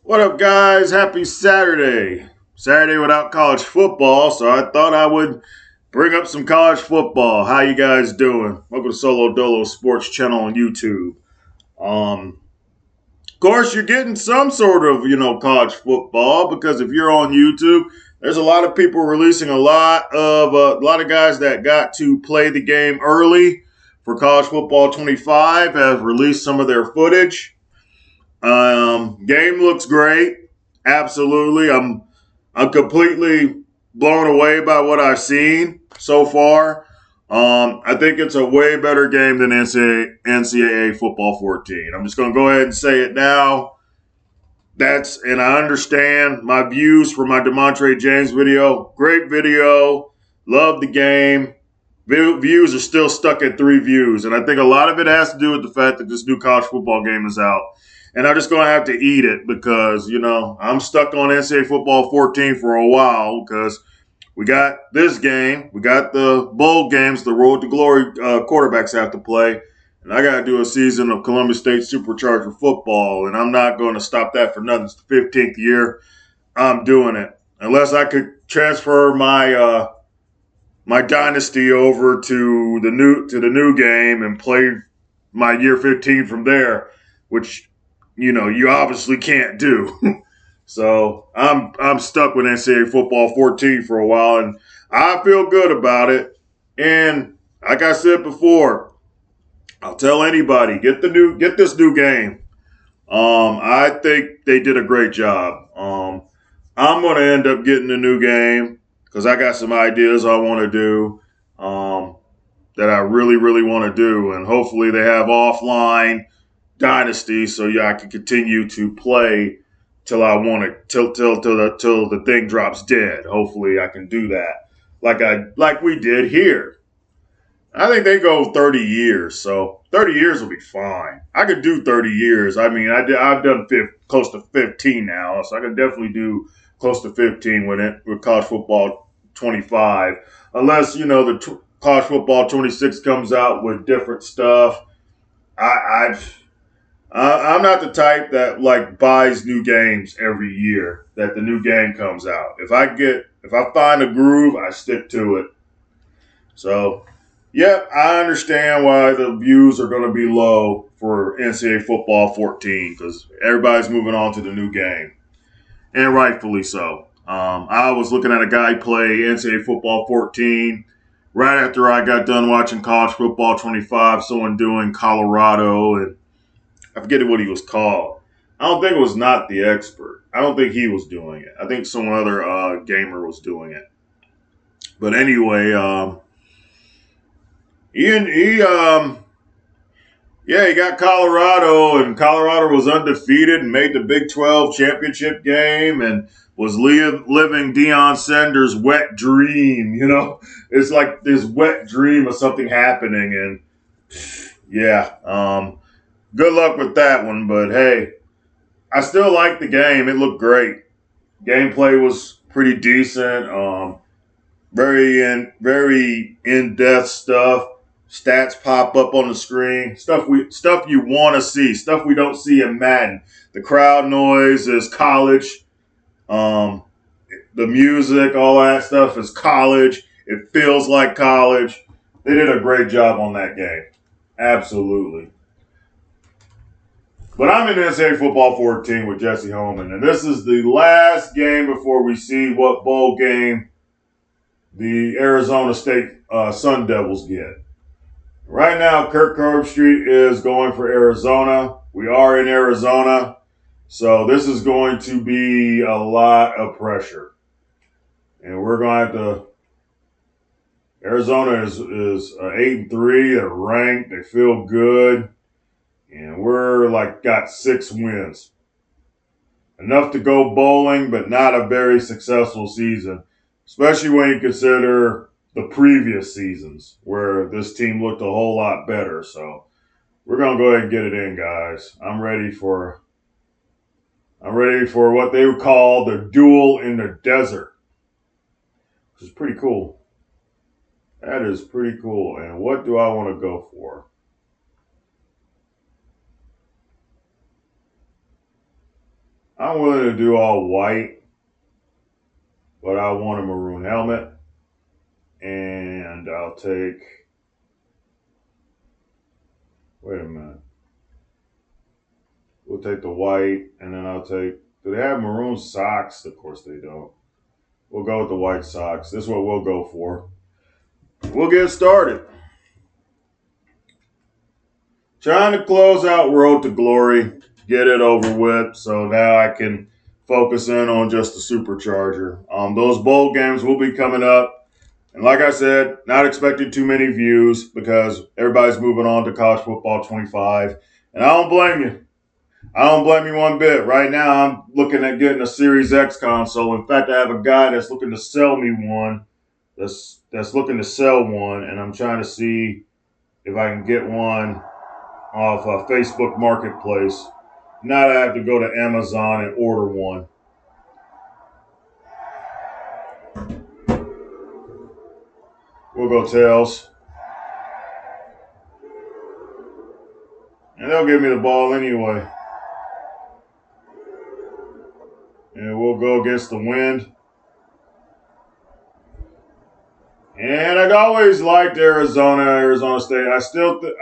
What up, guys? Happy Saturday. Saturday without college football, so I thought I would bring up some college football. How you guys doing? Welcome to Solo Dolo Sports Channel on YouTube. Of course, you're getting some sort of, college football because if you're on YouTube, there's a lot of people releasing a lot of guys that got to play the game early for College Football 25 have released some of their footage. Game looks great. Absolutely. I'm completely blown away by what I've seen so far. I think it's a way better game than NCAA Football 14. I'm just going to go ahead and say it now. And I understand my views for my DeMontre James video. Great video. Love the game. Views are still stuck at 3 views. And I think a lot of it has to do with the fact that this new college football game is out. And I'm just going to have to eat it because, I'm stuck on NCAA Football 14 for a while because we got this game. We got the bowl games, the Road to Glory quarterbacks have to play. And I got to do a season of Columbia State Supercharger football. And I'm not going to stop that for nothing. It's the 15th year I'm doing it. Unless I could transfer my dynasty over to the new game and play my year 15 from there, which you obviously can't do. So I'm stuck with NCAA Football 14 for a while, and I feel good about it. And like I said before, I'll tell anybody get this new game. I think they did a great job. I'm going to end up getting the new game because I got some ideas I want to do that I really, really want to do, and hopefully they have offline dynasty so I can continue to play till I want it till the thing drops dead. Hopefully I can do that like we did here. I think they go 30 years, so 30 years will be fine. I could do 30 years. I mean, I've done close to 15 now, so I can definitely do close to 15 with college football 25, unless college football 26 comes out with different stuff. I'm not the type that buys new games every year that the new game comes out. If I find a groove, I stick to it. So, yep, I understand why the views are going to be low for NCAA Football 14 because everybody's moving on to the new game, and rightfully so. I was looking at a guy play NCAA Football 14 right after I got done watching College Football 25. Someone doing Colorado and I forget what he was called. I don't think it was Not the Expert. I don't think he was doing it. I think some other gamer was doing it. But anyway, he got Colorado, and Colorado was undefeated and made the Big 12 championship game and was living Deion Sanders' wet dream. It's like this wet dream of something happening, and yeah. Good luck with that one, but hey, I still like the game. It looked great. Gameplay was pretty decent. Very in-depth stuff. Stats pop up on the screen. Stuff you want to see. Stuff we don't see in Madden. The crowd noise is college. The music, all that stuff is college. It feels like college. They did a great job on that game. Absolutely. But I'm in NCAA Football 14 with Jesse Homan, and this is the last game before we see what bowl game the Arizona State Sun Devils get. Right now, Kirk Herbstreit is going for Arizona. We are in Arizona, so this is going to be a lot of pressure. And we're going to have to Arizona is 8-3. They're ranked. They feel good. And we're got 6 wins. Enough to go bowling, but not a very successful season, especially when you consider the previous seasons where this team looked a whole lot better. So we're going to go ahead and get it in, guys. I'm ready for what they would call the duel in the desert, which is pretty cool. That is pretty cool. And what do I want to go for? I'm willing to do all white, but I want a maroon helmet. And I'll take. Wait a minute. We'll take the white, and then I'll take. Do they have maroon socks? Of course they don't. We'll go with the white socks. This is what we'll go for. We'll get started. Trying to close out Road to Glory, get it over with, so now I can focus in on just the Supercharger. Those bowl games will be coming up. And like I said, not expecting too many views because everybody's moving on to college football 25. And I don't blame you. I don't blame you one bit. Right now, I'm looking at getting a Series X console. In fact, I have a guy that's looking to sell me one. That's looking to sell one, and I'm trying to see if I can get one off Facebook Marketplace. Not I have to go to Amazon and order one. We'll go tails. And they'll give me the ball anyway. And we'll go against the wind. And I always liked Arizona State.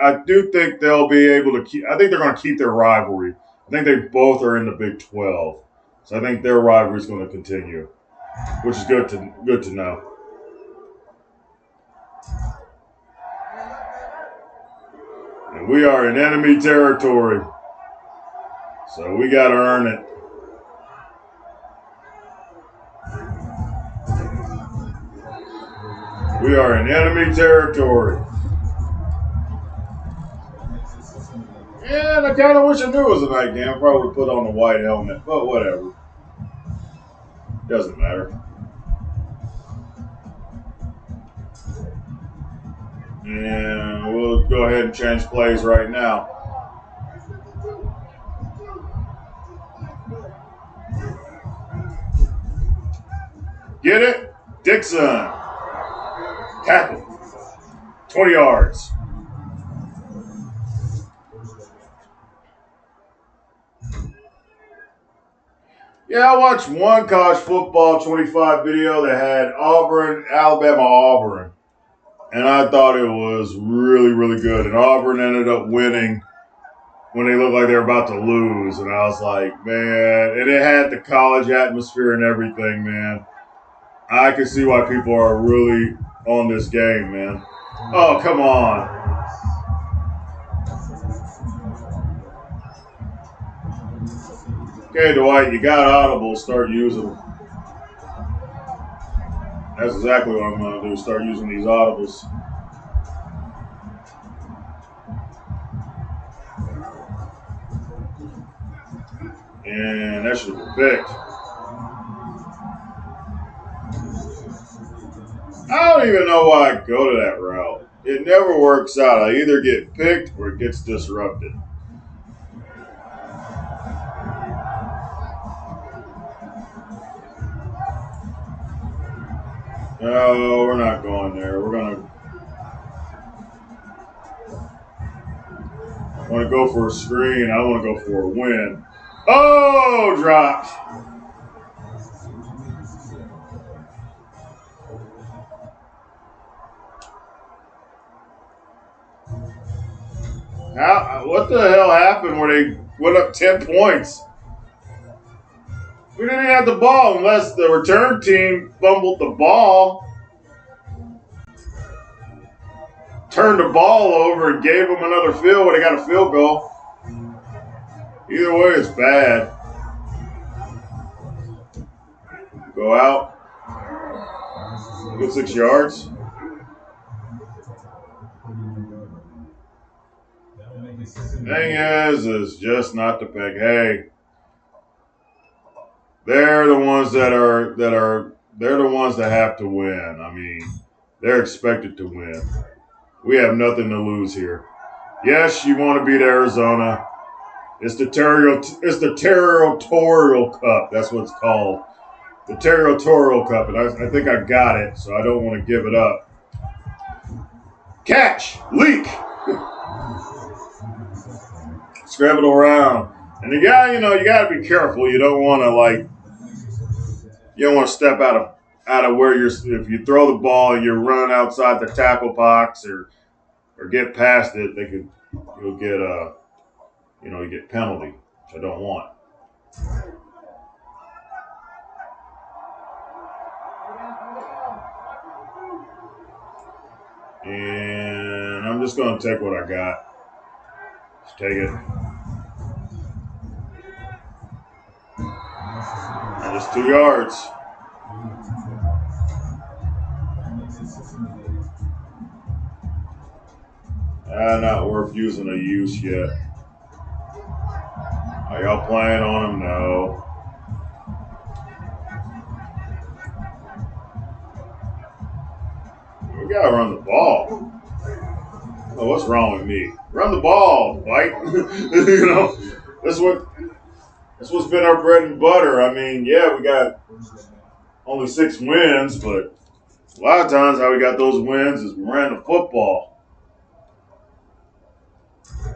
I do think they'll be able to keep. I think they're going to keep their rivalry. I think they both are in the Big 12, so I think their rivalry is going to continue, which is good to know. And we are in enemy territory, so we got to earn it. We are in enemy territory. And I kind of wish I knew it was a night game. I probably would put on the white helmet, but whatever. Doesn't matter. And we'll go ahead and change plays right now. Get it? Dixon. Tackle. 20 yards. Yeah, I watched one college football 25 video that had Alabama. And I thought it was really, really good. And Auburn ended up winning when they looked like they were about to lose. And I was like, man, and it had the college atmosphere and everything, man. I can see why people are really on this game, man. Oh, come on. Okay, Dwight, you got audibles. Start using them. That's exactly what I'm going to do. Start using these audibles. And that should have been picked. I don't even know why I go to that route. It never works out. I either get picked or it gets disrupted. No, we're not going there. We're going to want to go for a screen. I want to go for a win. Oh, dropped. What the hell happened where they went up 10 points? We didn't even have the ball unless the return team fumbled the ball. Turned the ball over and gave them another field where they got a field goal. Either way, it's bad. Go out. Good 6 yards. Thing is just not the pick. Hey, they're the ones they're the ones that have to win. I mean, they're expected to win. We have nothing to lose here. Yes, you want to beat Arizona. It's the Territorial Cup. That's what it's called. The Territorial Cup. And I think I got it, so I don't want to give it up. Catch. Leak. Scramble around. And the guy, you got to be careful. You don't want to step out of where if you throw the ball and you're running outside the tackle box or get past it, you'll get you get penalty, which I don't want. And I'm just going to take what I got. Just take it. And just 2 yards. Not worth using a use yet. Are y'all playing on him? No. We gotta run the ball. Oh, what's wrong with me? Run the ball, Mike. That's what's been our bread and butter. I mean, yeah, we got only 6 wins, but a lot of times how we got those wins is we ran the football.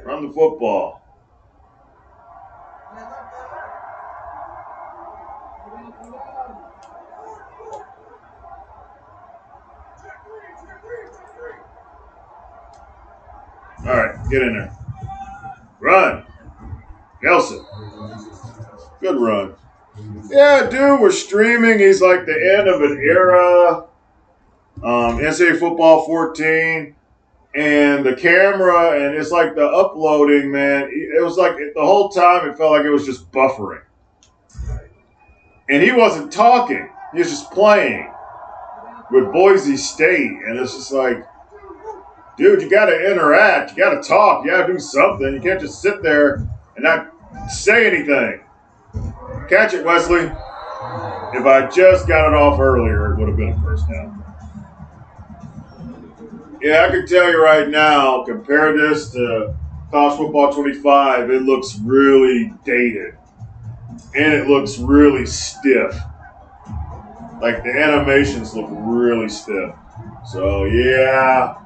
Run the football. All right, get in there. Run. Nelson. Good run. Yeah, dude, we're streaming. He's like the end of an era. NCAA Football 14. And the camera, and it's like the uploading, man. It was like the whole time it felt like it was just buffering. And he wasn't talking. He was just playing with Boise State. And it's just like, dude, you got to interact. You got to talk. You got to do something. You can't just sit there and not say anything. Catch it, Wesley. If I just got it off earlier, it would have been a first down. Yeah, I can tell you right now, compare this to College Football 25, it looks really dated. And it looks really stiff. Like the animations look really stiff. So, yeah.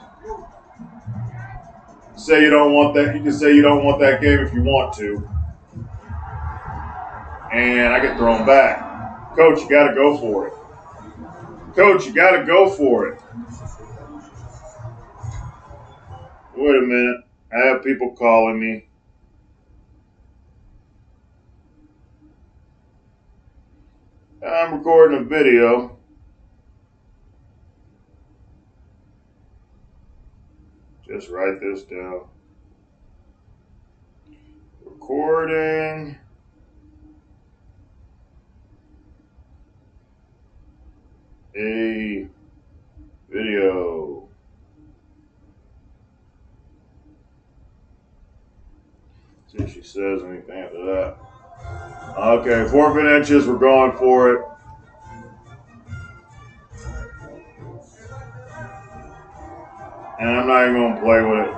Say you don't want that. You can say you don't want that game if you want to. And I get thrown back. Coach, you got to go for it. Coach, you got to go for it. Wait a minute. I have people calling me. I'm recording a video. Just write this down. Recording. A video. See if she says anything after that. Okay, 4 inches, we're going for it. And I'm not even going to play with it.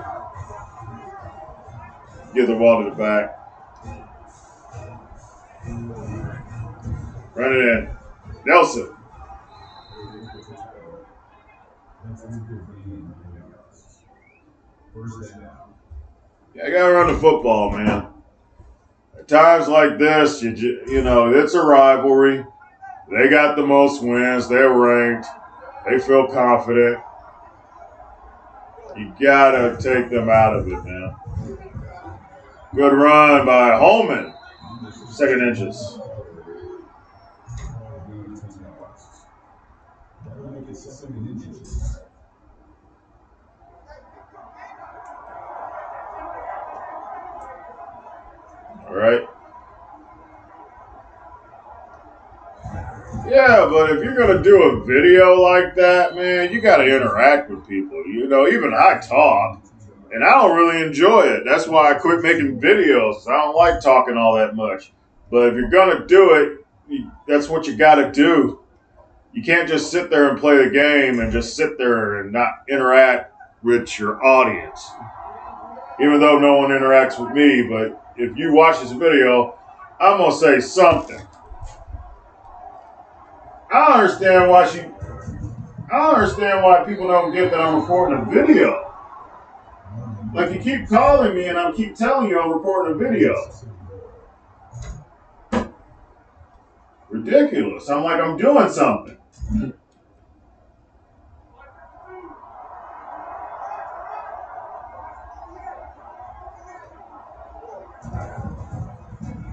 Give the ball to the back. Run it in. Nelson. Yeah, I got to run the football, man. At times like this, you know, it's a rivalry. They got the most wins. They're ranked. They feel confident. You got to take them out of it, man. Good run by Homan. 2nd inches. All right. Yeah, but if you're going to do a video like that, man, you got to interact with people. You know, even I talk, and I don't really enjoy it. That's why I quit making videos. I don't like talking all that much. But if you're going to do it, that's what you got to do. You can't just sit there and play the game and just sit there and not interact with your audience. Even though no one interacts with me, but if you watch this video, I'm going to say something. I don't understand why people don't get that I'm recording a video. Like, you keep calling me and I keep telling you I'm recording a video. Ridiculous. I'm like, I'm doing something.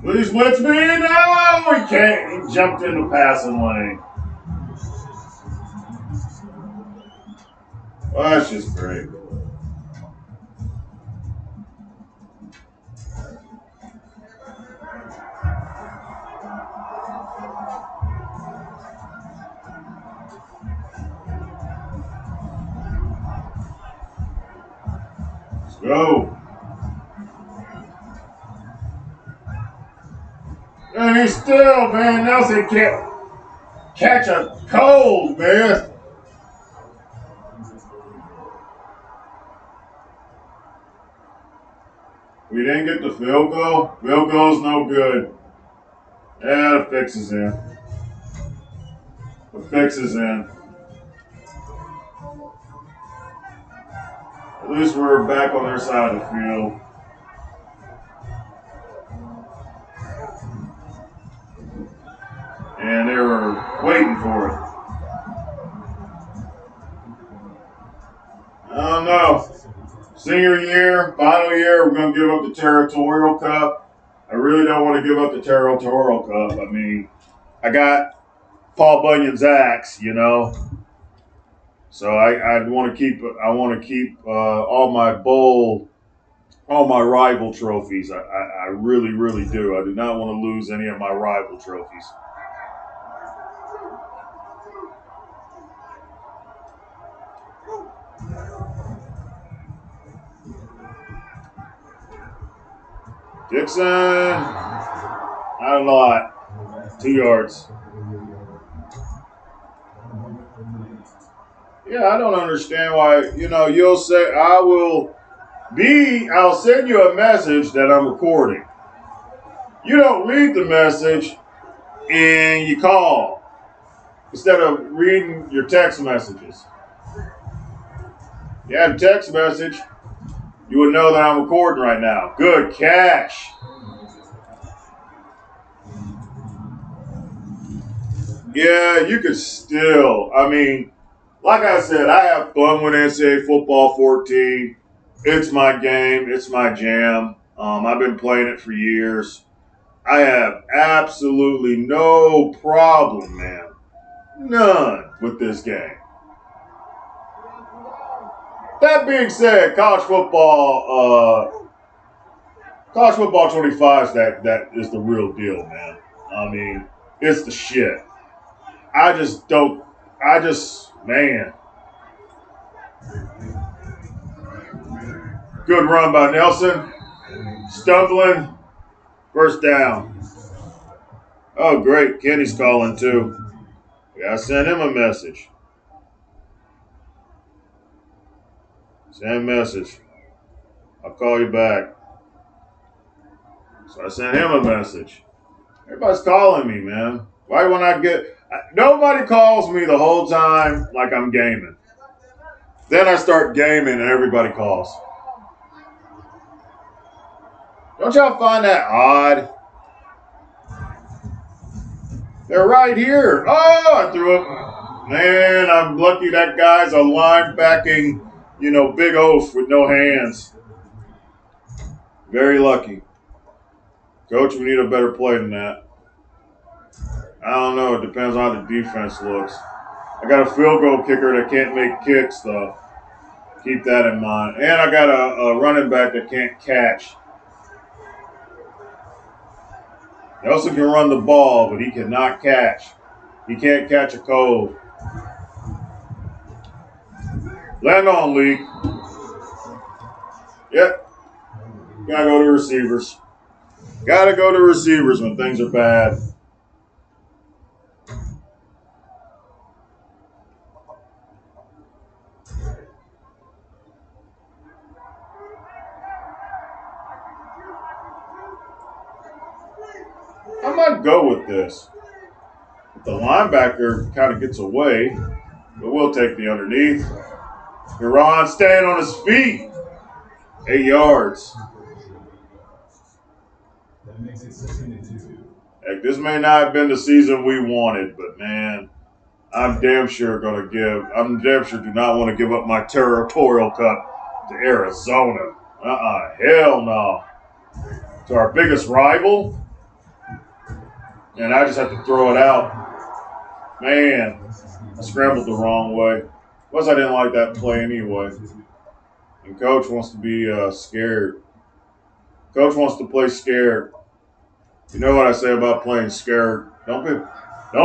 Please blitz me. No, he can't. He jumped in the passing lane. Well, that's just great. Let's go. And he's still, man, Nelson can't catch a cold, man. We didn't get the field goal. Field goal's no good. Yeah, the fix is in. The fix is in. At least we're back on their side of the field. And they were waiting for it. I don't know. Senior year, final year, we're going to give up the Territorial Cup. I really don't want to give up the Territorial Cup. I mean, I got Paul Bunyan's axe, you know. So I want to keep all my rival trophies. I really, really do. I do not want to lose any of my rival trophies. Dixon, not a lot. 2 yards. Yeah, I don't understand why, you'll say, I'll send you a message that I'm recording. You don't read the message and you call instead of reading your text messages. You had a text message, you would know that I'm recording right now. Good catch. Yeah, you could still, like I said, I have fun with NCAA Football 14. It's my game. It's my jam. I've been playing it for years. I have absolutely no problem, man. None with this game. That being said, college football 25 is that is the real deal, man. It's the shit. Man. Good run by Nelson. Stumbling. First down. Oh, great. Kenny's calling, too. We gotta send him a message. Send message. I'll call you back. So I sent him a message. Everybody's calling me, man. Why when I get... Nobody calls me the whole time like I'm gaming. Then I start gaming and everybody calls. Don't y'all find that odd? They're right here. Oh, I threw it. Man, I'm lucky that guy's a linebacking, big oaf with no hands. Very lucky. Coach, we need a better play than that. I don't know. It depends on how the defense looks. I got a field goal kicker that can't make kicks, though. Keep that in mind. And I got a running back that can't catch. Nelson can run the ball, but he cannot catch. He can't catch a cold. Land on, Lee. Yep. Gotta go to receivers. Gotta go to receivers when things are bad. I might go with this. The linebacker kind of gets away, but we'll take the underneath. Huron staying on his feet. 8 yards. Heck, this may not have been the season we wanted, but man, I'm damn sure do not want to give up my Territorial Cup to Arizona. Hell no. To our biggest rival, and I just have to throw it out. Man, I scrambled the wrong way. Plus, I didn't like that play anyway. And Coach wants to be scared. Coach wants to play scared. You know what I say about playing scared? Don't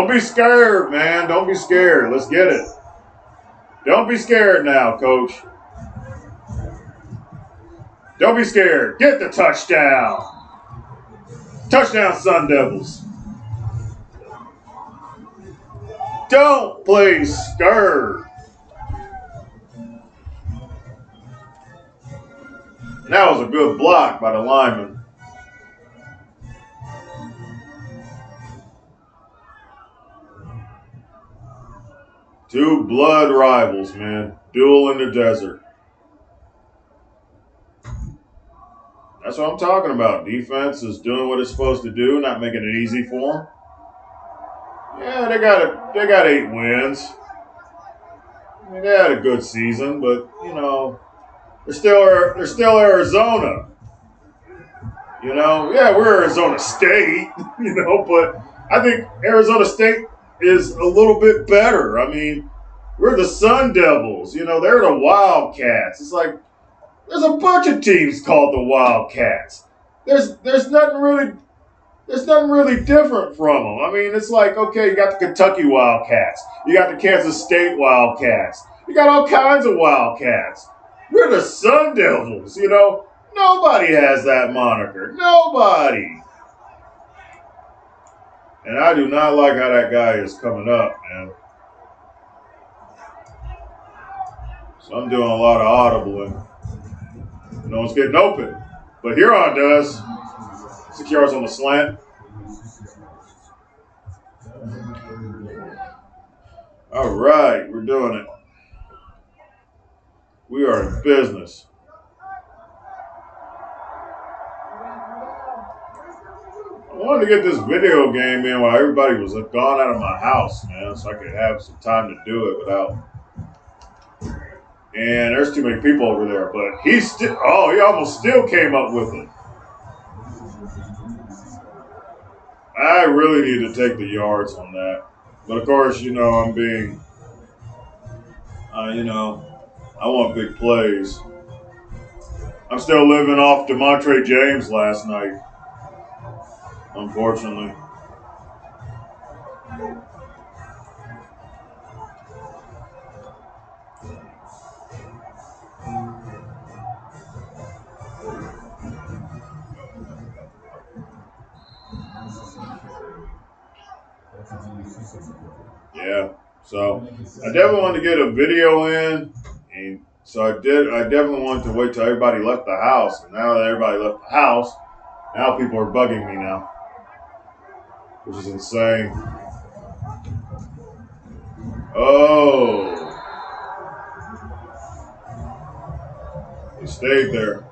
be scared, man. Don't be scared. Let's get it. Don't be scared now, Coach. Don't be scared. Get the touchdown. Touchdown, Sun Devils. Don't play scared. And that was a good block by the lineman. Two blood rivals, man. Duel in the desert. That's what I'm talking about. Defense is doing what it's supposed to do, not making it easy for them. Yeah, they got 8 wins. I mean, they had a good season, but you know, they're still Arizona. You know, yeah, we're Arizona State, you know, but I think Arizona State is a little bit better. I mean, we're the Sun Devils, you know, they're the Wildcats. It's like there's a bunch of teams called the Wildcats. There's nothing really different from them. I mean, it's like, okay, you got the Kentucky Wildcats, you got the Kansas State Wildcats, you got all kinds of Wildcats. We're the Sun Devils, you know. Nobody has that moniker. Nobody. And I do not like how that guy is coming up, man. So I'm doing a lot of audibling. No one's getting open. But Huron does. 6 yards on the slant. All right, we're doing it. We are in business. I wanted to get this video game in while everybody was gone out of my house, man, so I could have some time to do it without. And there's too many people over there, but he almost still came up with it. I really need to take the yards on that. But of course, you know, I'm being, I want big plays. I'm still living off DeMontre James last night, unfortunately. Yeah, so I definitely wanted to get a video in, and so I did. I definitely wanted to wait till everybody left the house, and now that everybody left the house, now people are bugging me now, which is insane. Oh, he stayed there.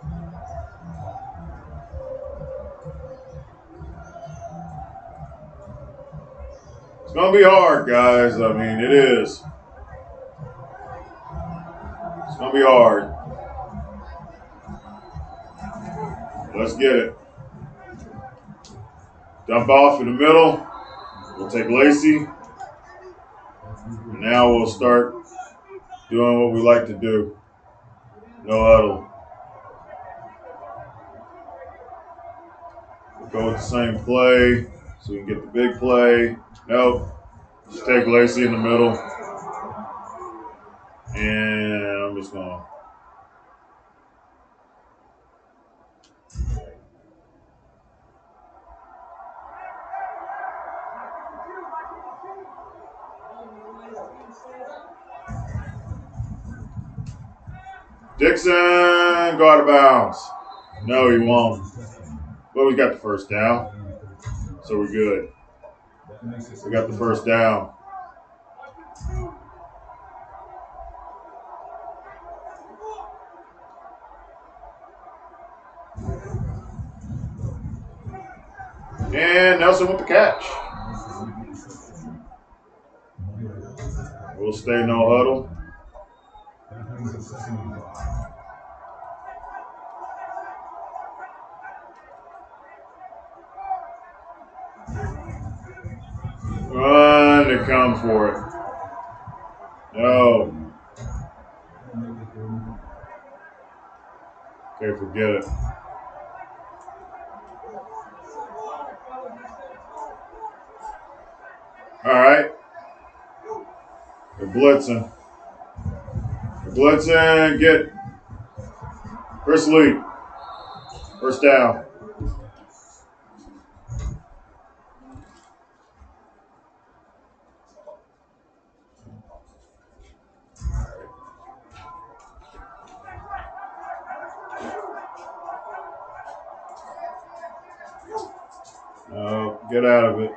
It's gonna be hard, guys. I mean, it is. It's gonna be hard. Let's get it. Dump off in the middle. We'll take Lacey. And now we'll start doing what we like to do. No huddle. We'll go with the same play so we can get the big play. Nope. Just take Lacey in the middle. And I'm just going to. Dixon, go out of bounds. No, he won't. Well, we got the first down. So we're good. We got the first down. And Nelson with the catch. We'll stay no huddle. Run to come for it. No. Okay, forget it. All right. They're blitzing. Get Chris Lee. First down. Get out of it.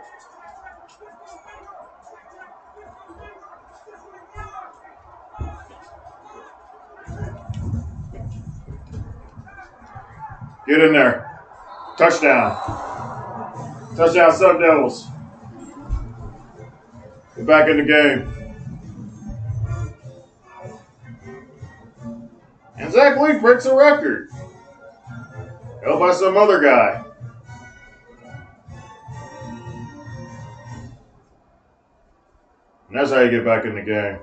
Get in there. Touchdown. Touchdown, Sun Devils. Get back in the game. And Zach Lee breaks a record. Held by some other guy. And that's how you get back in the game.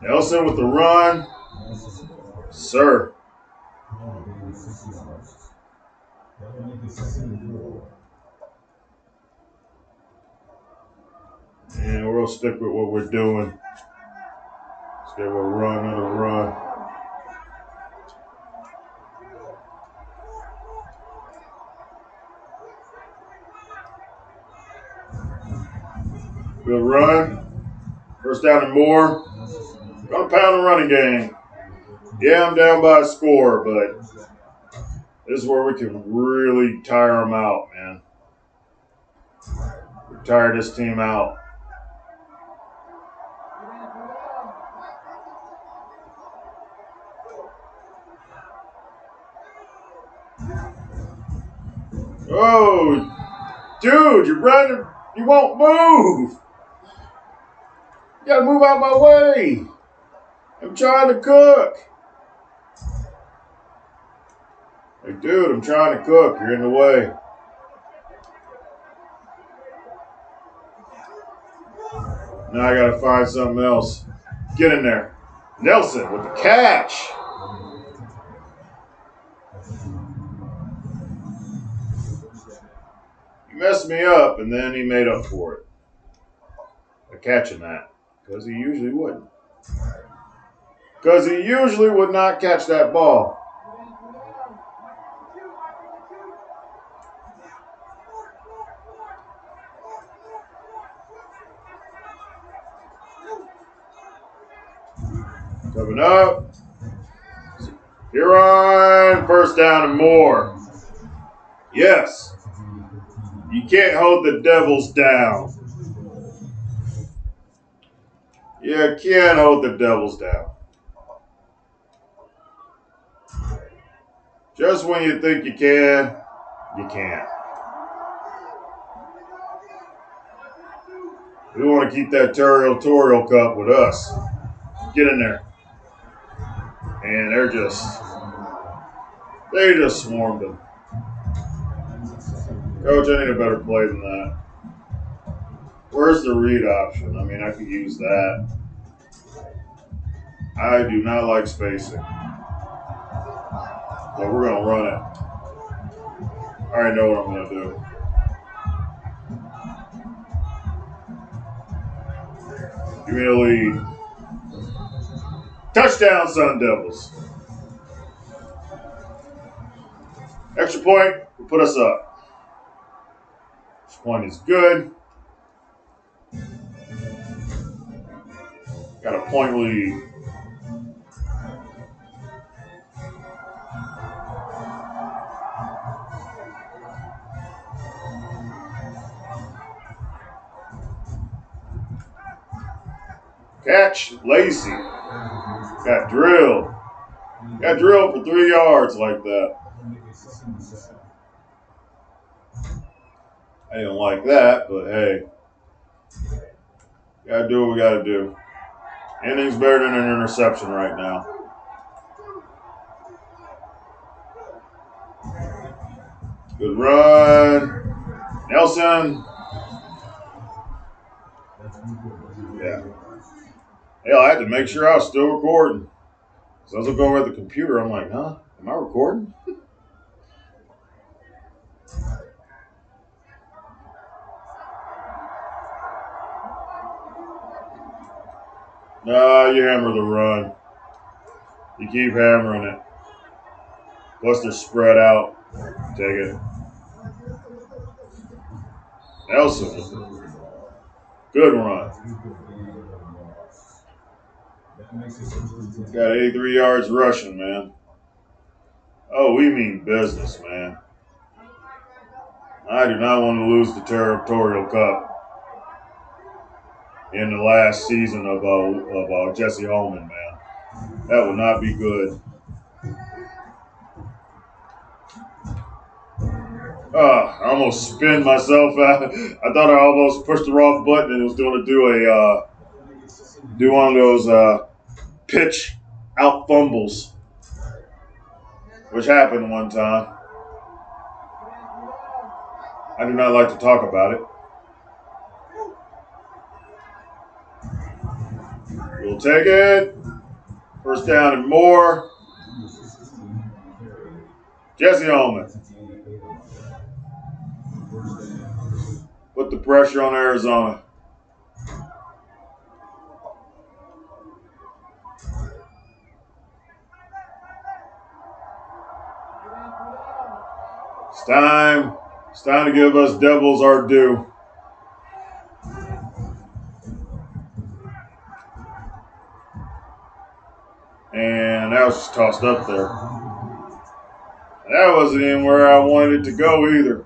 Nelson with the run. Sir. And we'll stick with what we're doing. Let's get a run, another run. Good run. First down and more. Gonna pound the running game. Yeah, I'm down by a score, but this is where we can really tire them out, man. We tire this team out. Oh, dude, you won't move. You gotta move out my way. I'm trying to cook. Hey, dude, I'm trying to cook. You're in the way. Now I gotta find something else. Get in there. Nelson with the catch. He messed me up, and then he made up for it by catching that, because he usually wouldn't. Because he usually would not catch that ball. Coming up. You're on first down and more. Yes. You can't hold the Devils down. You can't hold the Devils down. Just when you think you can, you can't. We want to keep that Territorial Cup with us. Get in there. And they just swarmed him. Coach, I need a better play than that. Where's the read option? I mean, I could use that. I do not like spacing. But we're going to run it. I already know what I'm going to do. Give me the lead. Touchdown, Sun Devils. Extra point will put us up. This point is good. Got a point lead. Catch Lacey. Got drilled. Got drilled for 3 yards like that. I didn't like that, but hey. Gotta do what we gotta do. Anything's better than an interception right now. Good run. Nelson. Yeah. Hell, I had to make sure I was still recording. So I was looking over at the computer. I'm like, huh? Am I recording? Nah, you hammer the run. You keep hammering it. Plus they're spread out. Take it. Nelson. Good run. Got 83 yards rushing, man. Oh, we mean business, man. I do not want to lose the Territorial Cup in the last season of Jesse Homan, man. That would not be good. I almost spin myself out. I thought I almost pushed the wrong button and was going to do one of those pitch out fumbles, which happened one time. I do not like to talk about it. We'll take it. First down and more. Jesse Homan. Put the pressure on Arizona. It's time to give us Devils our due. And that was just tossed up there. That wasn't even where I wanted it to go either.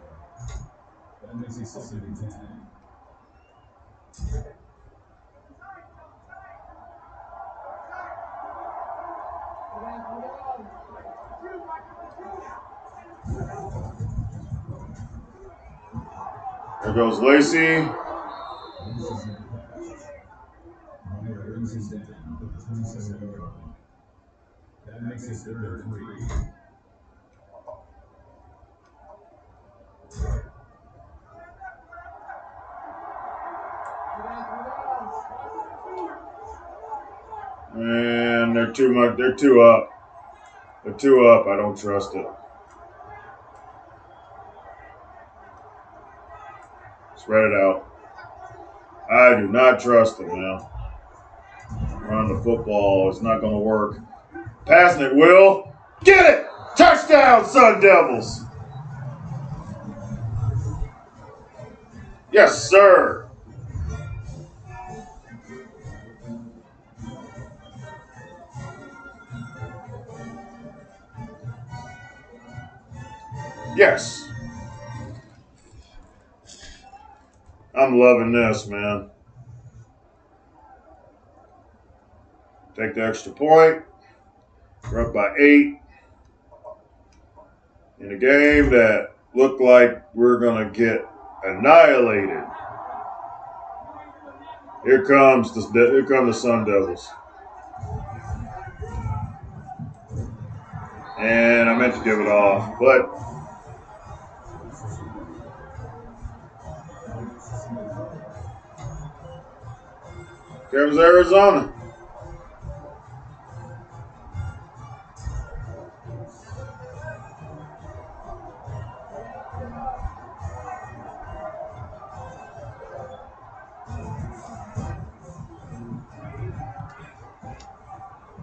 There goes Lacey. And they're too much. They're too up. They're too up. I don't trust it. Spread it out. I do not trust it, man. Running the football is not going to work. Passing it will. Get it! Touchdown, Sun Devils! Yes, sir. Yes. I'm loving this, man. Take the extra point. We're up by 8. In a game that looked like we're going to get annihilated. Here comes the Sun Devils. And I meant to give it off, but here comes Arizona.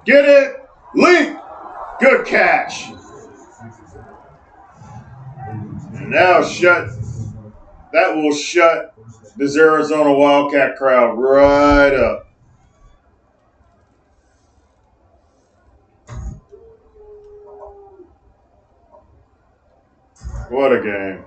Get it! Leap! Good catch. And now that will shut this Arizona Wildcat crowd right up. What a game.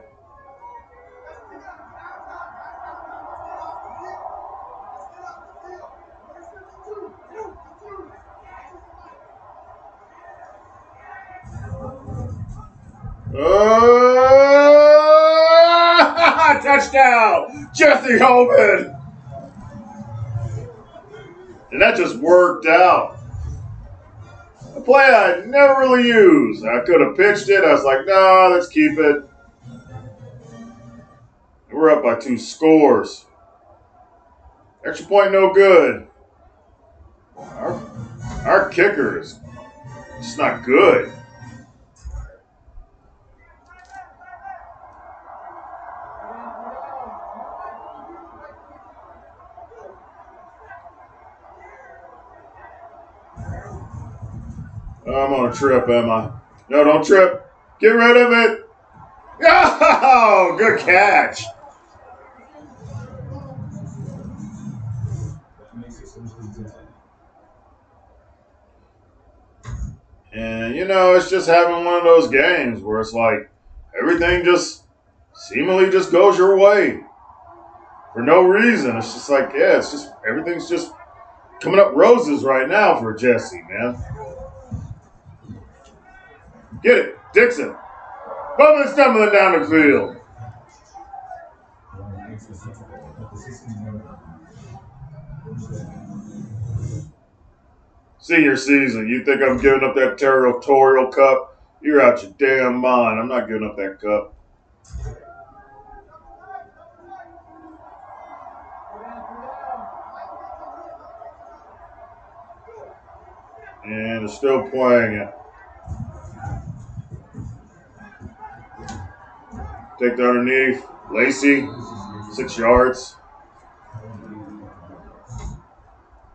Touchdown! Jesse Homan! And that just worked out. A play I never really used. I could have pitched it. I was like, no, let's keep it. We're up by 2 scores. Extra point no good. Our kicker is just not good. I'm on a trip, am I? No, don't trip. Get rid of it. Oh, good catch. And, it's just having one of those games where it's like everything just seemingly just goes your way for no reason. It's just like, it's just everything's just coming up roses right now for Jesse, man. Get it, Dixon. Bowman stumbling down the field. Senior season, you think I'm giving up that Territorial cup? You're out your damn mind. I'm not giving up that cup. And they're still playing it. Take the underneath. Lacey, 6 yards.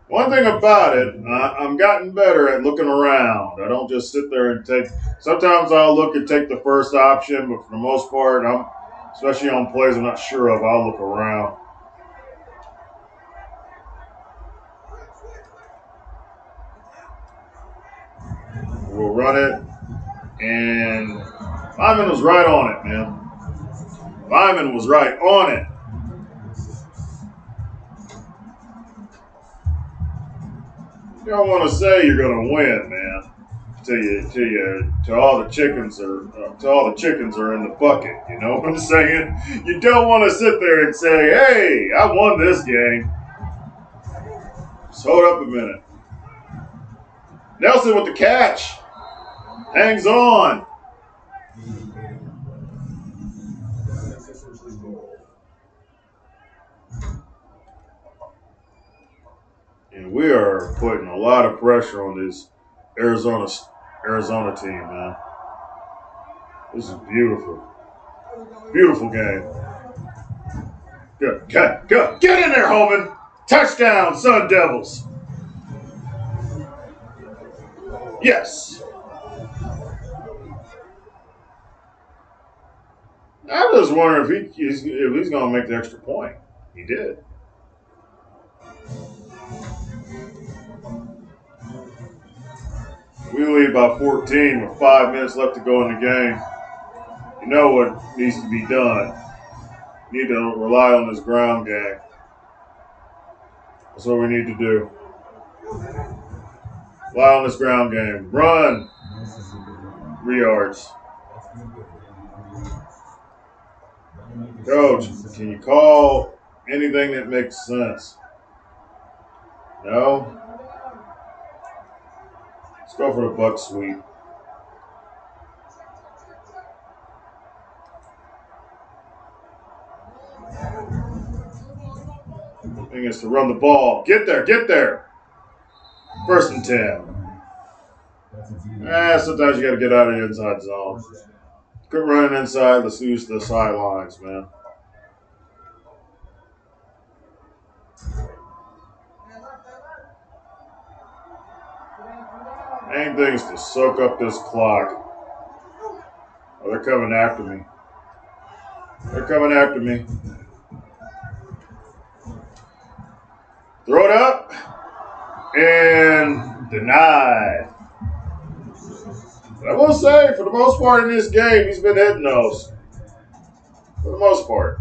One thing about it, I'm gotten better at looking around. I don't just sit there and take. Sometimes I'll look and take the first option, but for the most part, especially on plays I'm not sure of, I'll look around. We'll run it, and Lyman was right on it, man. Lyman was right on it. You don't want to say you're going to win, man. Till all the chickens are in the bucket. You know what I'm saying? You don't want to sit there and say, "Hey, I won this game." Just hold up a minute. Nelson with the catch. Hangs on. And we are putting a lot of pressure on this Arizona team, man. This is beautiful. Beautiful game. Good. Get in there, Homan. Touchdown, Sun Devils. Yes. I was wondering if he's going to make the extra point. He did. We lead by 14 with 5 minutes left to go in the game. You know what needs to be done. We need to rely on this ground game. That's what we need to do. Rely on this ground game. Run. 3 yards. Coach, can you call anything that makes sense? No? Let's go for the buck sweep. The thing is to run the ball. Get there. 1st and 10. Sometimes you got to get out of the inside zone. Quit running inside. Let's use the sidelines, man. Main thing is to soak up this clock. Oh, they're coming after me. Throw it up. And denied. But I will say, for the most part in this game, he's been hitting those. For the most part.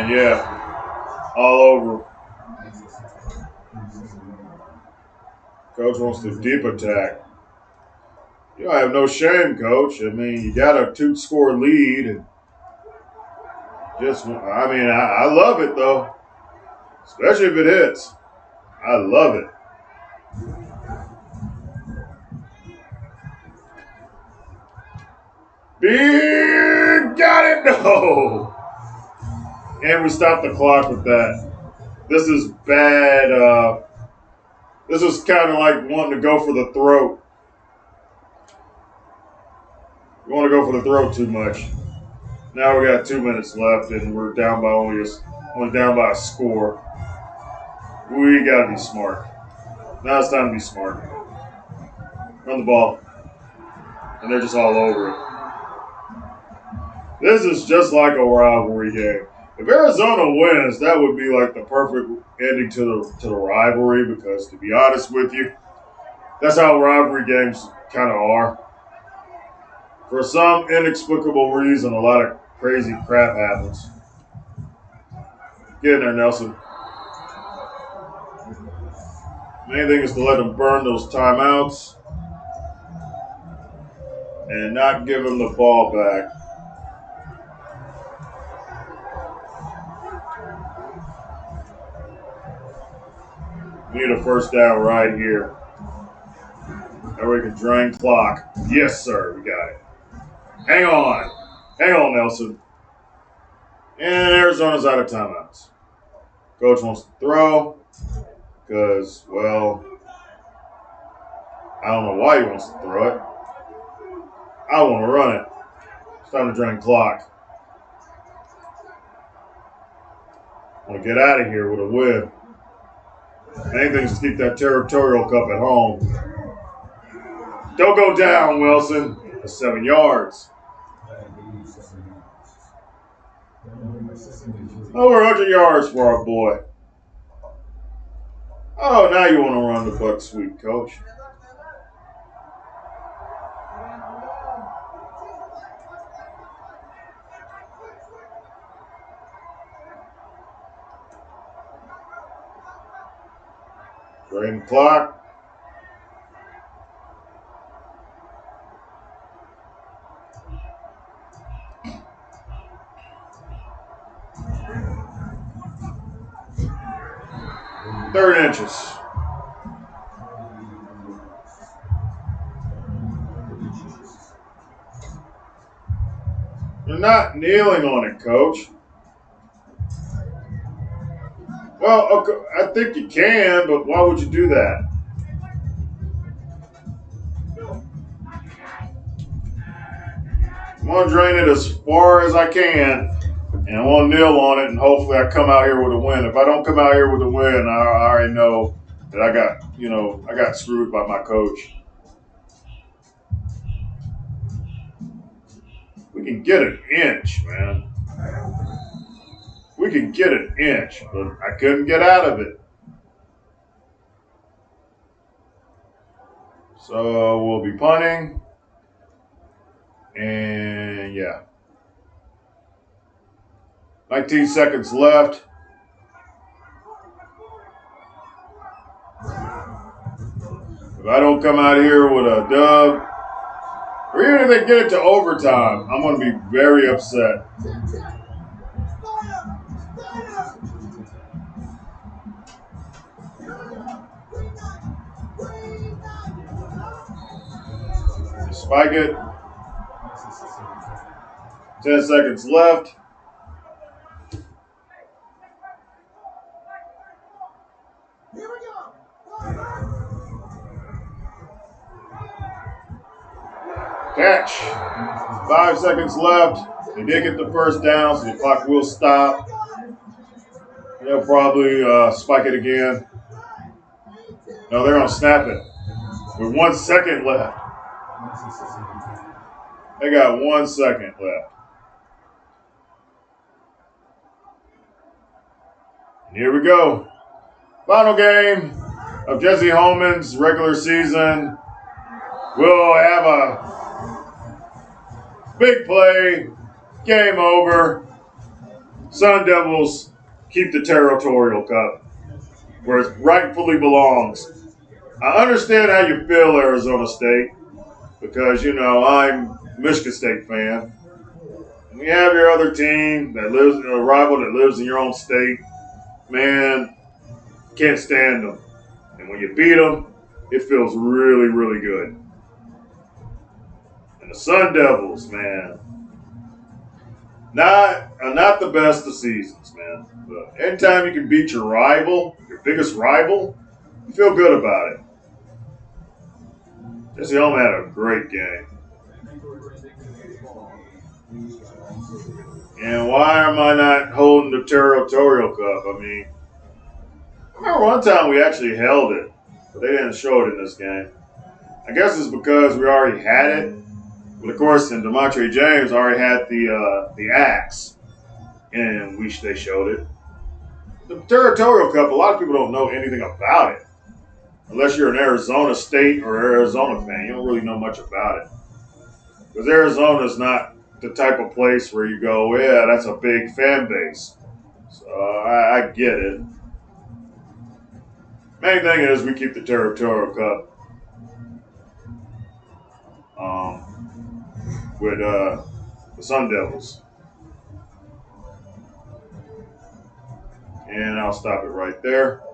And yeah, all over. Coach wants to deep attack. You don't have no shame, Coach. I mean, you got a 2-score lead. And I love it, though. Especially if it hits. I love it. Big got it, no. And we stopped the clock with that. This is bad. This is kind of like wanting to go for the throat. You want to go for the throat too much. Now we got 2 minutes left, and we're down by only down by a score. We got to be smart. Now it's time to be smart. Run the ball. And they're just all over it. This is just like a rivalry game. If Arizona wins, that would be like the perfect ending to the rivalry because, to be honest with you, that's how rivalry games kind of are. For some inexplicable reason, a lot of crazy crap happens. Get in there, Nelson. Main thing is to let them burn those timeouts and not give them the ball back. We need a first down right here. That way we can drain clock. Yes, sir. We got it. Hang on. Hang on, Nelson. And Arizona's out of timeouts. Coach wants to throw because, well, I don't know why he wants to throw it. I want to run it. It's time to drain clock. I want to get out of here with a win. Main thing is to keep that Territorial Cup at home. Don't go down, Wilson. That's 7 yards. Over 100 yards for our boy. Oh, now you want to run the buck sweep, Coach. Drain the clock. Third inches. You're not kneeling on it, Coach. Well, okay, I think you can, but why would you do that? I'm going to drain it as far as I can, and I want to kneel on it, and hopefully I come out here with a win. If I don't come out here with a win, I already know that I got screwed by my coach. We can get an inch, man. We can get an inch, but I couldn't get out of it. So we'll be punting. And yeah. 19 seconds left. If I don't come out here with a dub, or even if they get it to overtime, I'm going to be very upset. Spike it. 10 seconds left. Catch. 5 seconds left. They did get the first down, so the clock will stop. They'll probably spike it again. No, they're going to snap it. With 1 second left. They got 1 second left. And here we go. Final game of Jesse Homan's regular season. We'll have a big play. Game over. Sun Devils keep the Territorial Cup where it rightfully belongs. I understand how you feel, Arizona State, because, I'm a Michigan State fan. And you have your other team that lives in a rival that lives in your own state. Man, can't stand them. And when you beat them, it feels really, really good. And the Sun Devils, man, not the best of seasons, man. But anytime you can beat your rival, your biggest rival, you feel good about it. Jesse Homan had a great game. And why am I not holding the Territorial Cup? I remember one time we actually held it, but they didn't show it in this game. I guess it's because we already had it. But of course, and DeMontre James already had the axe, and they showed it. The Territorial Cup, a lot of people don't know anything about it. Unless you're an Arizona State or Arizona fan, you don't really know much about it. Because Arizona is not the type of place where you go, yeah, that's a big fan base. So I get it. Main thing is we keep the Territorial Cup with the Sun Devils. And I'll stop it right there.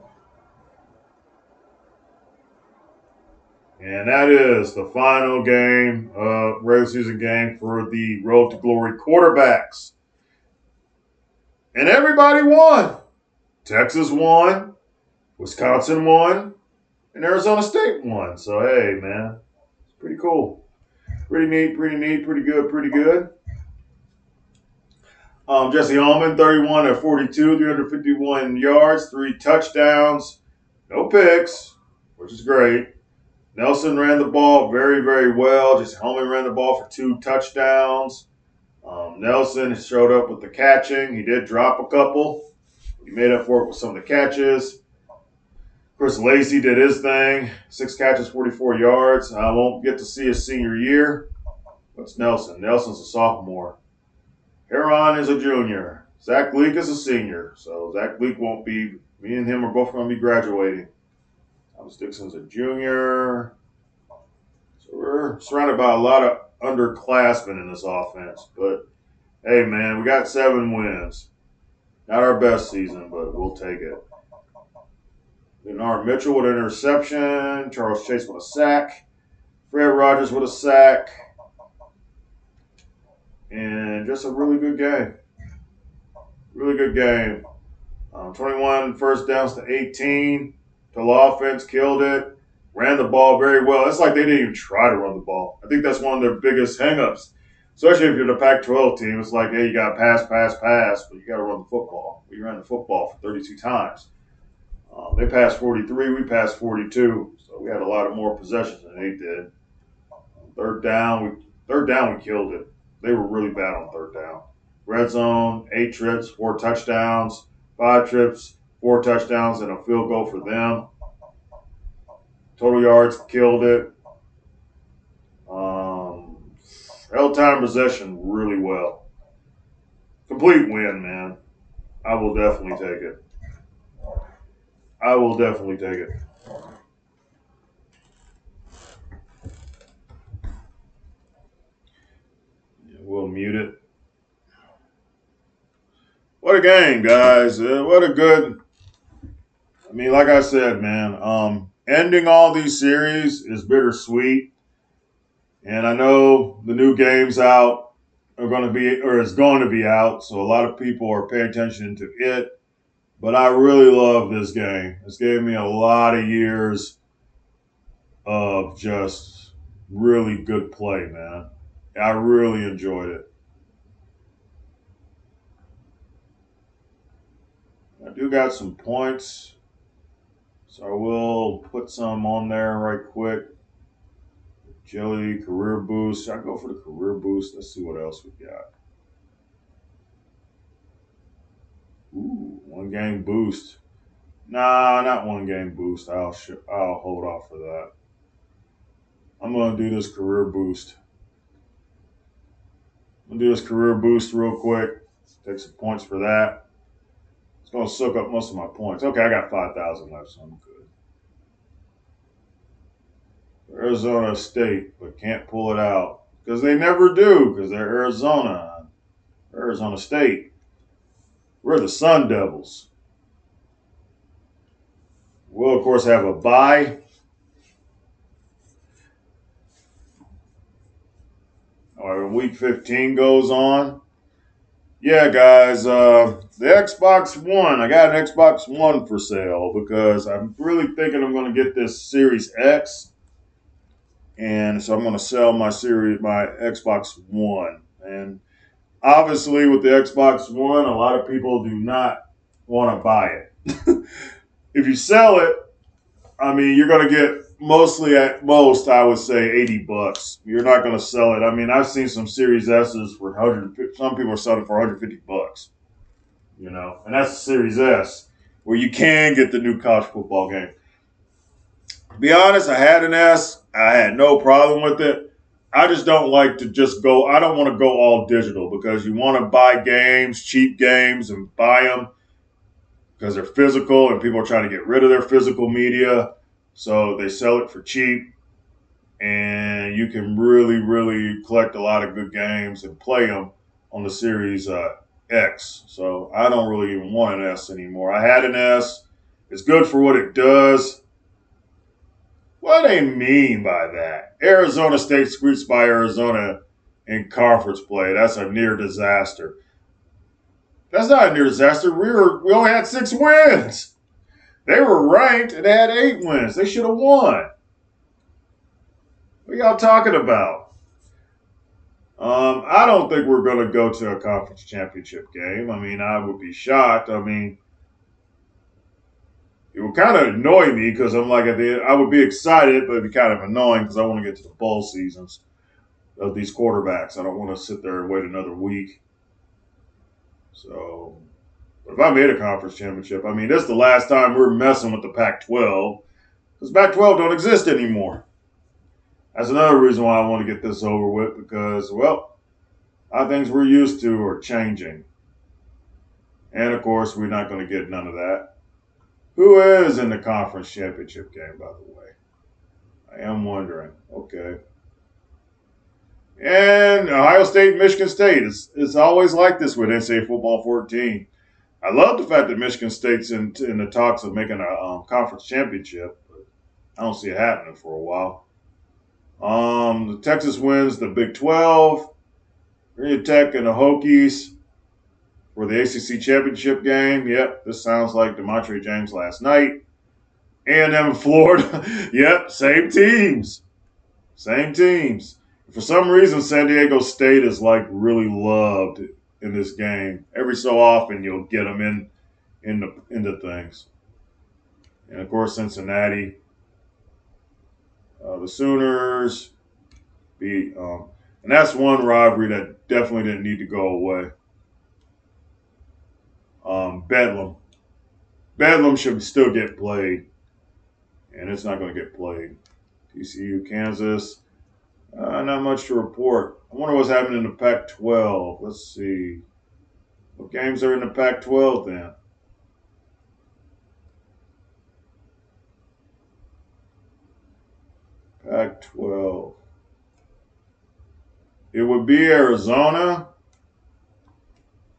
And that is the final game, regular season game for the Road to Glory quarterbacks. And everybody won. Texas won, Wisconsin won, and Arizona State won. So, hey, man, it's pretty cool. Pretty neat, pretty good, pretty good. Jesse Homan, 31 at 42, 351 yards, 3 touchdowns, no picks, which is great. Nelson ran the ball very, very well. Jesse Homan ran the ball for 2 touchdowns. Nelson showed up with the catching. He did drop a couple. He made up for it with some of the catches. Chris Lacey did his thing. 6 catches, 44 yards. I won't get to see his senior year. What's Nelson? Nelson's a sophomore. Heron is a junior. Zach Leak is a senior. So Zach Leak won't be, me and him are both going to be graduating. Thomas Dixon's a junior. So we're surrounded by a lot of underclassmen in this offense. But, hey, man, we got 7 wins. Not our best season, but we'll take it. Leonard Mitchell with an interception. Charles Chase with a sack. Fred Rogers with a sack. And just a really good game. Really good game. 21 first downs to 18. Total offense killed it. Ran the ball very well. It's like they didn't even try to run the ball. I think that's one of their biggest hangups. Especially if you're the Pac-12 team. It's like, hey, you got to pass, but you got to run the football. We ran the football for 32 times. They passed 43. We passed 42. So we had a lot of more possessions than they did. Third down, we killed it. They were really bad on third down. Red zone, 8 trips, 4 touchdowns, 5 trips, 4 touchdowns, and a field goal for them. Total yards, killed it. Held time possession really well. Complete win, man. I will definitely take it. We'll mute it. What a game, guys. What a good. Like I said, man, ending all these series is bittersweet. And I know the new games out is going to be out, so a lot of people are paying attention to it. But I really love this game. This gave me a lot of years of just really good play, man. I really enjoyed it. I do got some points, so I will put some on there right quick. Jelly, career boost. I go for the career boost. Let's see what else we got. Ooh, 1 game boost. Nah, not 1 game boost. I'll hold off for that. I'm gonna do this career boost. I'm gonna do this career boost real quick. Take some points for that. It's going to soak up most of my points. Okay, I got 5,000 left, so I'm good. Arizona State, but can't pull it out because they never do because they're Arizona State. We're the Sun Devils. We'll, of course, have a bye. All right, when week 15 goes on. Yeah, guys, the Xbox One. I got an Xbox One for sale because I'm really thinking I'm going to get this Series X. And so I'm going to sell my Xbox One. And obviously, with the Xbox One, a lot of people do not want to buy it. If you sell it, I mean, you're going to get mostly at most, I would say, $80. You're not going to sell it. I mean, I've seen some Series S's for 100. Some people are selling for $150. And that's the Series S, where you can get the new college football game. To be honest, I had an S. I had no problem with it. I just don't like to just go. I don't want to go all digital because you want to buy games, cheap games, and buy them because they're physical and people are trying to get rid of their physical media. So they sell it for cheap and you can really, really collect a lot of good games and play them on the Series X. So I don't really even want an S anymore. I had an S. It's good for what it does. What do they mean by that? Arizona State squeaks by Arizona in conference play. That's a near disaster. That's not a near disaster. We only had 6 wins. They were ranked and they had 8 wins. They should have won. What are y'all talking about? I don't think we're going to go to a conference championship game. I mean, I would be shocked. I mean, it would kind of annoy me because I'm like, I would be excited, but it'd be kind of annoying because I want to get to the bowl seasons of these quarterbacks. I don't want to sit there and wait another week. So, but if I made a conference championship, I mean, this is the last time we're messing with the Pac-12 because Pac-12 don't exist anymore. That's another reason why I want to get this over with because, well, a lot of things we're used to are changing. And, of course, we're not going to get none of that. Who is in the conference championship game, by the way? I am wondering. Okay. And Ohio State, Michigan State. It's always like this with NCAA Football 14. I love the fact that Michigan State's in the talks of making a conference championship, but I don't see it happening for a while. The Texas wins the Big 12. Virginia Tech and the Hokies for the ACC championship game. Yep, this sounds like DeMontre James last night. A&M Florida. Yep, same teams. Same teams. For some reason, San Diego State is like really loved in this game. Every so often, you'll get them into things. And of course, Cincinnati, the Sooners beat, and that's one rivalry that definitely didn't need to go away. Bedlam should still get played, and it's not going to get played. TCU, Kansas. Not much to report. I wonder what's happening in the Pac-12. Let's see. What games are in the Pac-12 then? Pac-12. It would be Arizona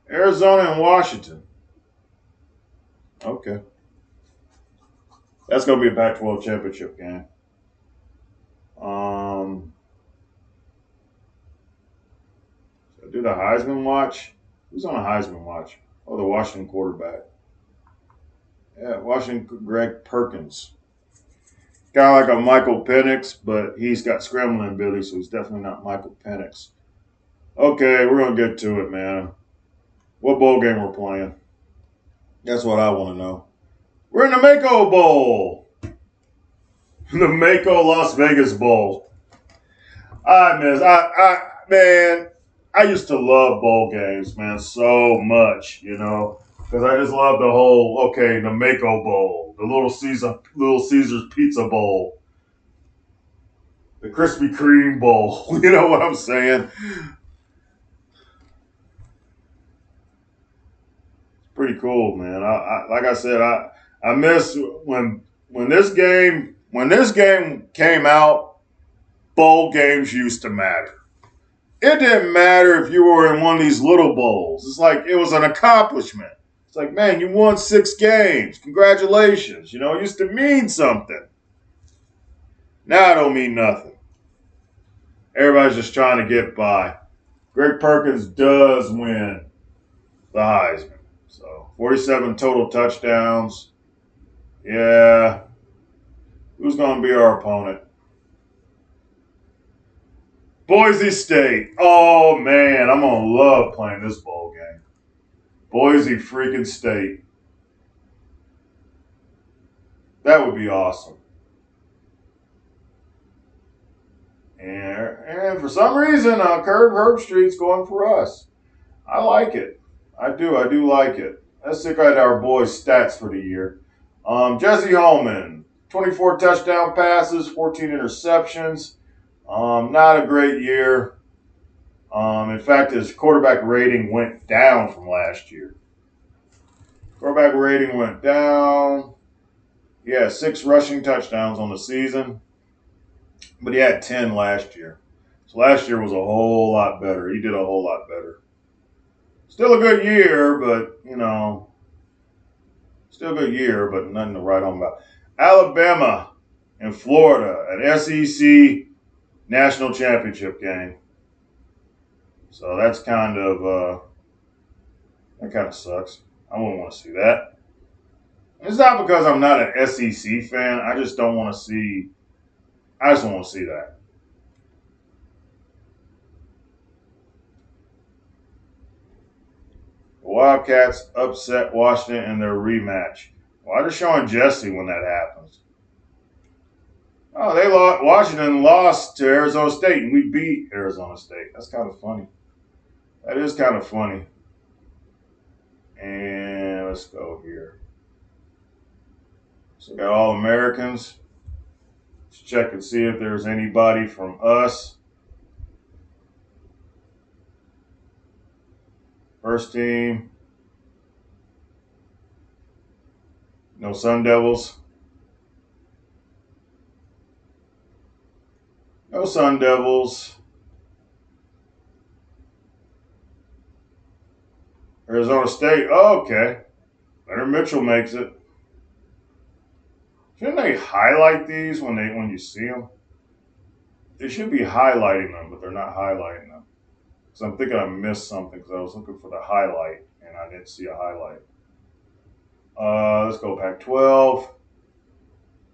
and Washington. Okay. That's going to be a Pac-12 championship game. So do the Heisman watch? Who's on a Heisman watch? Oh, the Washington quarterback. Yeah, Washington Greg Perkins. Kind of like a Michael Penix, but he's got scrambling ability, so he's definitely not Michael Penix. Okay, we're going to get to it, man. What bowl game we're playing? That's what I want to know. We're in the Mako Bowl. The Mako Las Vegas Bowl. Man, I used to love bowl games, man, so much, because I just love the whole, the Mako Bowl, the Little Caesar's Pizza Bowl, the Krispy Kreme Bowl. You know what I'm saying? pretty cool, man. Like I said, I miss when this game came out. Bowl games used to matter. It didn't matter if you were in one of these little bowls. It's like it was an accomplishment. It's like, man, you won 6 games. Congratulations. It used to mean something. Now it don't mean nothing. Everybody's just trying to get by. Greg Perkins does win the Heisman. So 47 total touchdowns. Yeah. Who's going to be our opponent? Boise State. Oh, man. I'm going to love playing this bowl game. Boise freaking State. That would be awesome. And for some reason, Curb Herbstreit's going for us. I like it. I do like it. Let's look at our boys' stats for the year. Jesse Homan, 24 touchdown passes, 14 interceptions. Not a great year. In fact, his quarterback rating went down from last year. Quarterback rating went down. He had 6 rushing touchdowns on the season, but he had 10 last year. So last year was a whole lot better. He did a whole lot better. Still a good year, but, still a good year, but nothing to write home about. Alabama and Florida, an SEC national championship game. So that kind of sucks. I wouldn't want to see that. It's not because I'm not an SEC fan. I just don't want to see. I just don't want to see that. The Wildcats upset Washington in their rematch. Why they're showing Jesse when that happens? Oh, they lost. Washington lost to Arizona State, and we beat Arizona State. That's kind of funny. That is kind of funny. And let's go here. So we got all Americans. Let's check and see if there's anybody from us. First team. No Sun Devils. No Sun Devils. Arizona State. Oh, okay. Leonard Mitchell makes it. Shouldn't they highlight these when you see them? They should be highlighting them, but they're not highlighting them. Because I'm thinking I missed something because I was looking for the highlight and I didn't see a highlight. Let's go Pac-12.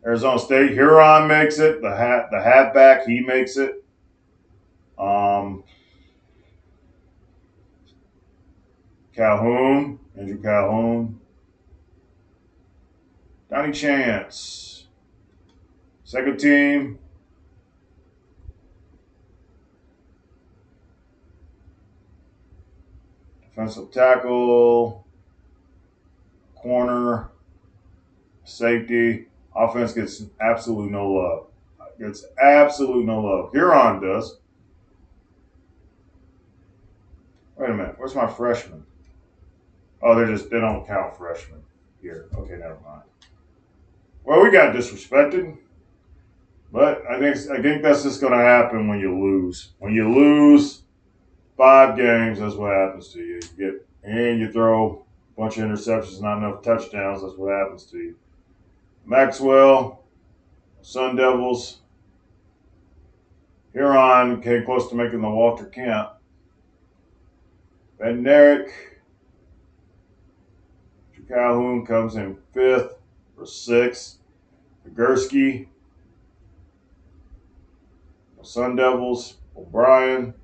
Arizona State. Huron makes it. The halfback, he makes it. Calhoun. Andrew Calhoun. Donnie Chance. Second team. Defensive tackle. Corner. Safety. Offense gets absolutely no love. Gets absolutely no love. Huron does. Wait a minute. Where's my freshman? Oh, they don't count freshmen here. Okay, never mind. Well, we got disrespected. But I think that's just going to happen when you lose. When you lose 5 games, that's what happens to you. You throw a bunch of interceptions, not enough touchdowns. That's what happens to you. Maxwell, Sun Devils. Huron came close to making the Walter Camp. Van Derrick. Calhoun comes in 5th or 6th. Gursky. Sun Devils. O'Brien.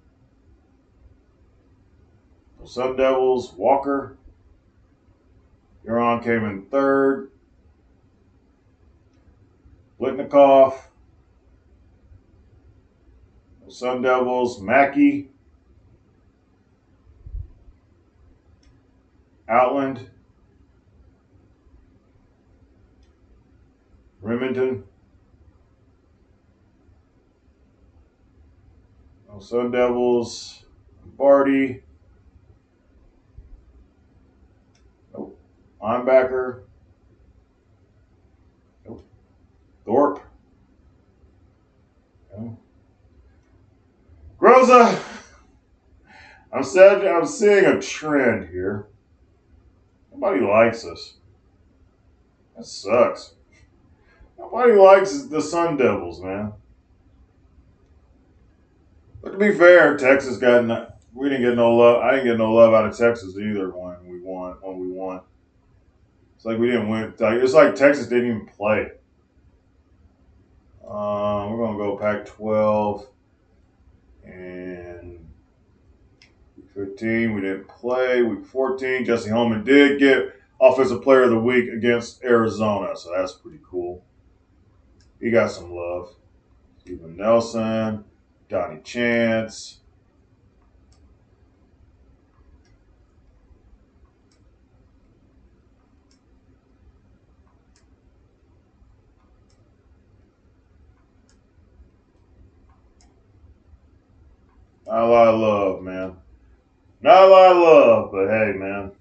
Sun Devils. Walker. Huron came in 3rd. Blitnikoff. Sun Devils. Mackey. Outland. Remington. Sun Devils. Barty. Nope. Linebacker. Nope. Thorpe. No. Groza. I'm seeing a trend here. Nobody likes us. That sucks. Nobody likes the Sun Devils, man. But to be fair, Texas we didn't get no love. I didn't get no love out of Texas either when we won. It's like we didn't win. It's like Texas didn't even play. We're gonna go Pac-12 and week 15 we didn't play. Week 14, Jesse Homan did get Offensive Player of the Week against Arizona, so that's pretty cool. He got some love. Steven Nelson, Donnie Chance. Not a lot of love, man. Not a lot of love, but hey, man.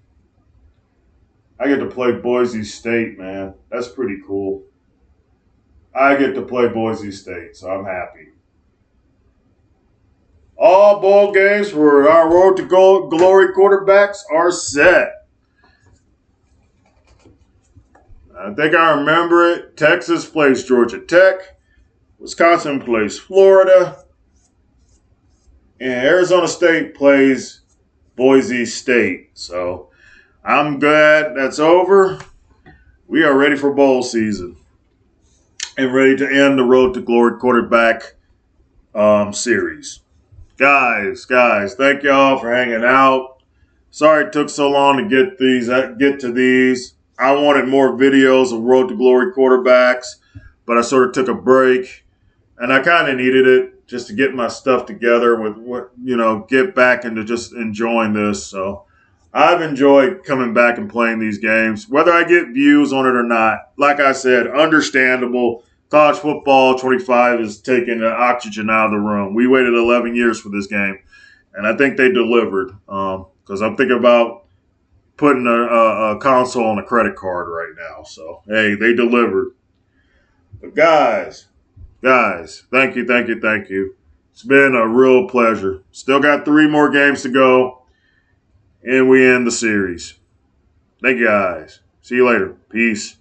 I get to play Boise State, man. That's pretty cool. I get to play Boise State, so I'm happy. All bowl games for our Road to Glory quarterbacks are set. I think I remember it. Texas plays Georgia Tech. Wisconsin plays Florida. And Arizona State plays Boise State. So I'm glad that's over. We are ready for bowl season and ready to end the Road to Glory quarterback series. Guys, thank y'all for hanging out. Sorry it took so long to get to these. I wanted more videos of Road to Glory quarterbacks, but I sort of took a break, and I kind of needed it just to get my stuff together get back into just enjoying this. So I've enjoyed coming back and playing these games, whether I get views on it or not. Like I said, understandable. College football 25 is taking the oxygen out of the room. We waited 11 years for this game, and I think they delivered because I'm thinking about putting a console on a credit card right now. So, hey, they delivered. But guys, thank you. It's been a real pleasure. Still got 3 more games to go, and we end the series. Thank you, guys. See you later. Peace.